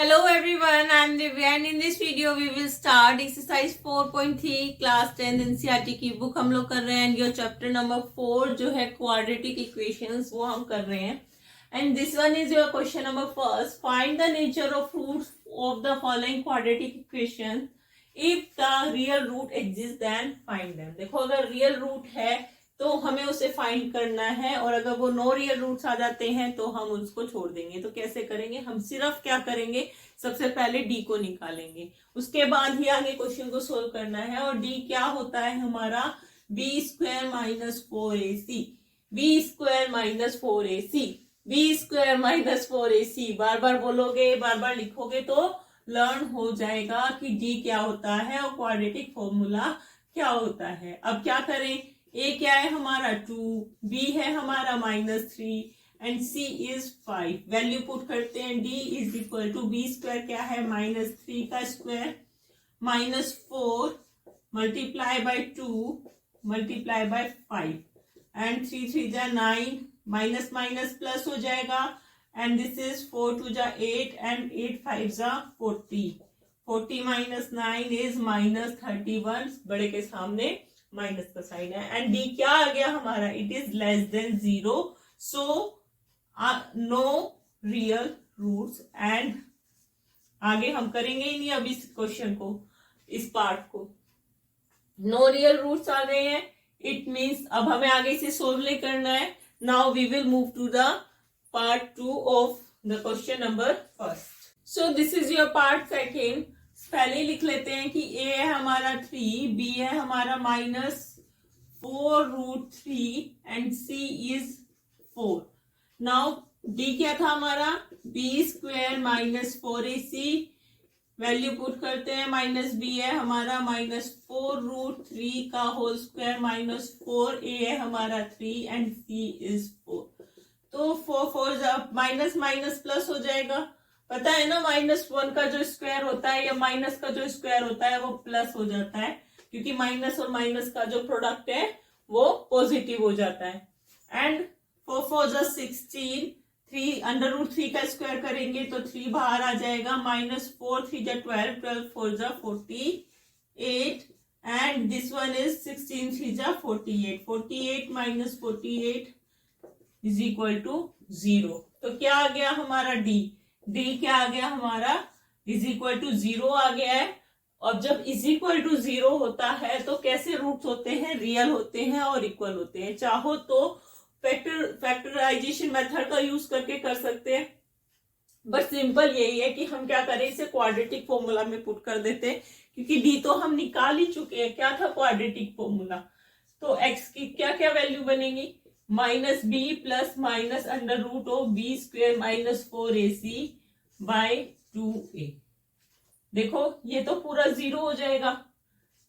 Hello everyone, I am Divya and in this video we will start exercise 4.3 class 10 NCERT की book हम लोग कर रहे हैं। ये चैप्टर नंबर 4 जो है क्वाड्रेटिक इक्वेशंस वो हम कर रहे हैं। And this one is your question number first, find the nature of roots of the following quadratic equation, if the real root exist then find them. देखो अगर रियल रूट है तो हमें उसे फाइंड करना है और अगर वो नो रियल रूट्स आ जाते हैं तो हम उसको छोड़ देंगे। तो कैसे करेंगे, हम सिर्फ क्या करेंगे, सबसे पहले डी को निकालेंगे, उसके बाद ही आगे क्वेश्चन को सोल्व करना है। और डी क्या होता है हमारा, b square minus 4ac, b square minus 4ac, b square minus 4ac। बार बार बोलोगे, बार बार लिखोगे तो लर्न हो जाएगा कि डी क्या होता है और क्वाड्रेटिक फॉर्मूला क्या होता है। अब क्या करें, ए क्या है हमारा 2, बी है हमारा -3 and c is 5। Value put करते हैं, d is equal to b square क्या है -3 का square -4 multiply by 2 multiply by 5 and 3 3 जा 9, माइनस माइनस प्लस हो जाएगा एंड दिस इज 4 2 जा 8 एंड 8 5 जा 40, 40 माइनस 9 इज -31, बड़े के सामने माइनस का साइन है। एंड डी क्या आ गया हमारा, it is less than 0, so no real roots. And आगे हम करेंगे ही नहीं अब इस क्वेश्चन को, इस पार्ट को। नो रियल रूट्स आ गए हैं, इट मीन्स अब हमें आगे से सोल्व नहीं करना है। Now we will move to the part 2 of the question number first. So this is your part second. पहले लिख लेते हैं कि a है हमारा 3, b है हमारा -4√3 and c is 4। Now d क्या था हमारा, b square minus 4ac, value put करते हैं, -b है हमारा -4√3 का होल स्क्वायर -4, a है हमारा 3 एंड c इज 4। तो 4 4 माइनस माइनस प्लस हो जाएगा। पता है ना, -1 का जो स्क्वायर होता है या माइनस का जो स्क्वायर होता है वो प्लस हो जाता है, क्योंकि माइनस और माइनस का जो प्रोडक्ट है वो पॉजिटिव हो जाता है। एंड 4 4 जा 16, 3 √3 का स्क्वायर करेंगे तो 3 बाहर आ जाएगा, -4 3 जा 12, 12 4 जा 48 एंड दिस वन इज 16 3 जा 48, 48 माइनस 48 इज इक्वल टू 0। तो क्या आ गया हमारा डी क्या आ गया हमारा, इज इक्वल टू 0 आ गया है। और जब इज इक्वल टू 0 होता है तो कैसे रूट्स होते हैं, रियल होते हैं और इक्वल होते हैं। चाहो तो फैक्टराइजेशन मेथड का यूज करके कर सकते हैं, बट सिंपल यही है कि हम क्या करें, इसे क्वाड्रेटिक फॉर्मूला में पुट कर देते हैं, क्योंकि डी तो हम निकाल ही चुके हैं। क्या था क्वाड्रेटिक फॉर्मूला, तो एक्स की क्या क्या वैल्यू बनेगी, -b plus minus √b square -4ac by 2a। देखो ये तो पूरा 0 हो जाएगा।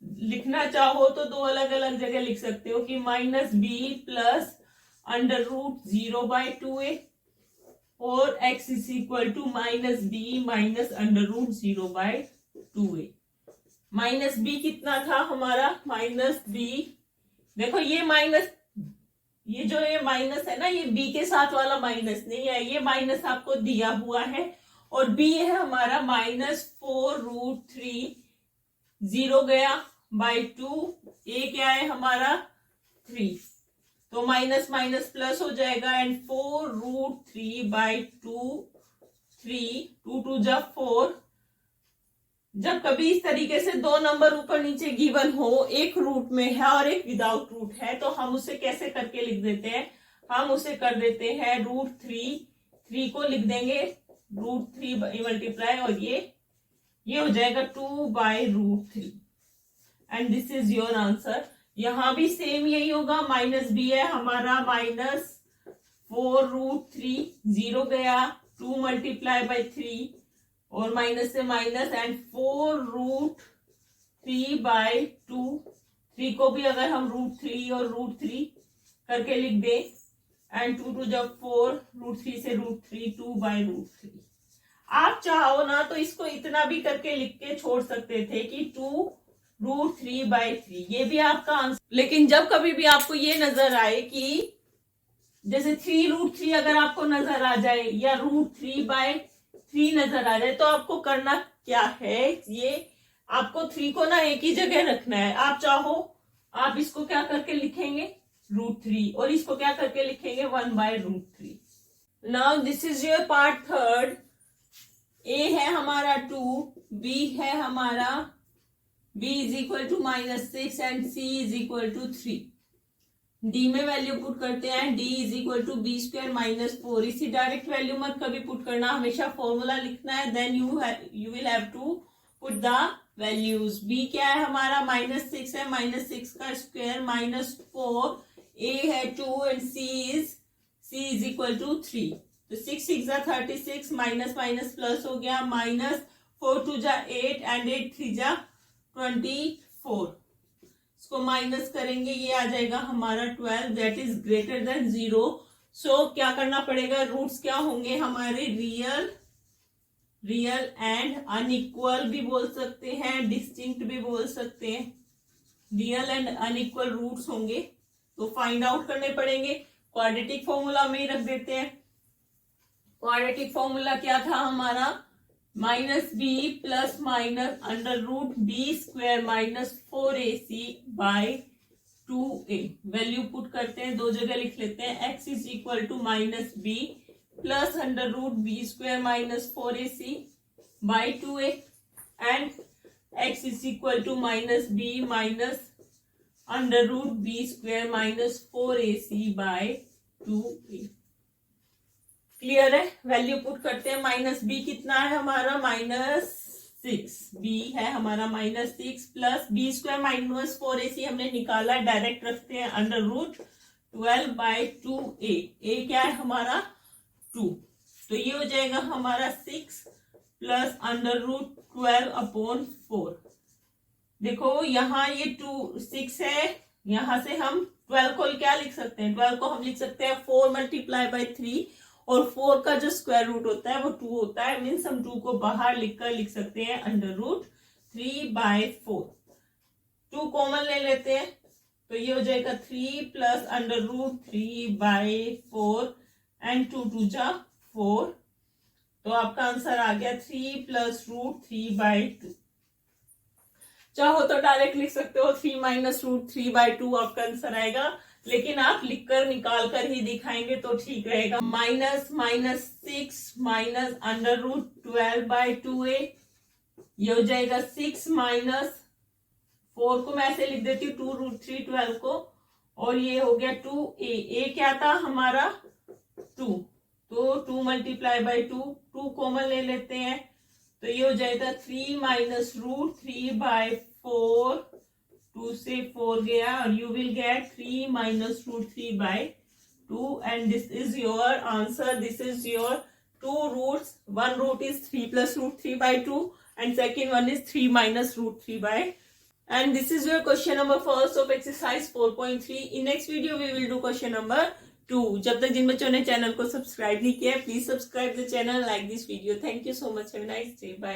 लिखना चाहो तो दो अलग अलग जगह लिख सकते हो कि -b प्लस √0 बाय 2a और x is equal to -b minus √0 by 2a। -b कितना था हमारा, -b, देखो ये माइनस, ये जो ये माइनस है ना, ये b के साथ वाला माइनस नहीं है, ये माइनस आपको दिया हुआ है। और b है हमारा -4√3, 0 गया बाय 2, a क्या है हमारा 3, तो माइनस माइनस प्लस हो जाएगा एंड 4√3 बाय 2, 3 2 2 जा 4। जब कभी इस तरीके से दो नंबर ऊपर नीचे गिवन हो, एक रूट में है और एक विदाउट रूट है, तो हम उसे कैसे करके लिख देते हैं, हम उसे कर देते हैं √3 को लिख देंगे √3 मल्टीप्लाई, और ये हो जाएगा 2 by √3 and this is your answer. यहां भी सेम यही होगा, -b है हमारा -4√3, 0 गया, 2 मल्टीप्लाई बाय 3 और माइनस से माइनस एंड 4√3 बाय 2, 3 को भी अगर हम √3 और √3 करके लिख दें एंड 2 2 जब 4, √3 से √3, 2 बाय √3। आप चाहो ना तो इसको इतना भी करके लिख के छोड़ सकते थे कि 2√3 बाय 3, ये भी आपका आंसर। लेकिन जब कभी भी आपको ये नजर आए कि जैसे 3√3 अगर आपको नजर आ जाए या √3 बाय 3 नजर आ जाए तो आपको करना क्या है, ये आपको 3 को ना एक ही जगह रखना है। आप चाहो आप इसको क्या करके लिखेंगे √3 और इसको क्या करके लिखेंगे 1/√3। Now this is your part third. A है हमारा 2, बी है हमारा b is equal to -6 and c is equal to 3। D में वैल्यू पुट करते हैं, d is equal to b² -4। इसी डायरेक्ट वैल्यू मत कभी पुट करना, हमेशा फॉर्मूला लिखना है, then you will have to put the values. b क्या है हमारा -6 है, -6 का स्क्वायर -4, a है 2 and c is equal to 3। तो 6 6 जा 36, माइनस माइनस प्लस हो गया, -4 2 जा 8 एंड 8 3 जा 24। इसको माइनस करेंगे, ये आ जाएगा हमारा 12, दैट इज ग्रेटर देन 0। सो क्या करना पड़ेगा, रूट्स क्या होंगे हमारे रियल एंड अनइक्वल भी बोल सकते हैं, डिस्टिंक्ट भी बोल सकते हैं। रियल एंड अनइक्वल रूट्स होंगे तो फाइंड आउट करने पड़ेंगे। क्वाड्रेटिक फॉर्मूला में ही रख देते हैं। क्वाड्रेटिक फॉर्मूला क्या था हमारा, -b plus minus √b² -4ac by 2a। Value put करते हैं, दो जगह लिख लेते हैं। x is equal to -b plus √b² -4ac by 2a and x is equal to -b minus √b² -4ac by 2a। Clear है। Value put करते हैं, -b कितना है हमारा -6, b है हमारा -6 प्लस b² -4ac हमने निकाला, डायरेक्ट रखते हैं √12/2a। a क्या है हमारा 2, तो ये हो जाएगा हमारा 6 प्लस √12/4। देखो यहाँ ये 6 है, यहां से हम 12 को क्या लिख सकते हैं, 12 को हम लिख सकते हैं 4 × 3 और 4 का जो स्क्वायर रूट होता है वो 2 होता है, मीन्स हम 2 को बाहर लिख सकते हैं √3/4। 2 कॉमन ले लेते हैं तो ये हो जाएगा 3 प्लस √3/4 एंड 2 2 जा 4। तो आपका आंसर आ गया 3 प्लस √3/2। चाहो तो डायरेक्ट लिख सकते हो 3 माइनस √3/2 आपका आंसर आएगा, लेकिन आप लिखकर निकाल कर ही दिखाएंगे तो ठीक रहेगा। -6 माइनस √12/2a, ये हो जाएगा 6 माइनस 4 को मैं ऐसे लिख देती हूँ 2√3 12 को, और ये हो गया 2a। a क्या था हमारा 2, तो 2 × 2 कॉमन ले लेते हैं तो ये हो जाएगा 3 माइनस √3/4, 2 से 4 गया और you will get 3 minus √3/2 and this is your answer. This is your 2 roots. One root is 3 plus √3/2 and second one is 3 minus √3/2. And this is your question number first of exercise 4.3. In next video we will do question number 2. जब तक जिन बच्चों ने channel को subscribe नहीं किया है, please subscribe the channel, like this video. Thank you so much, have a nice day, bye.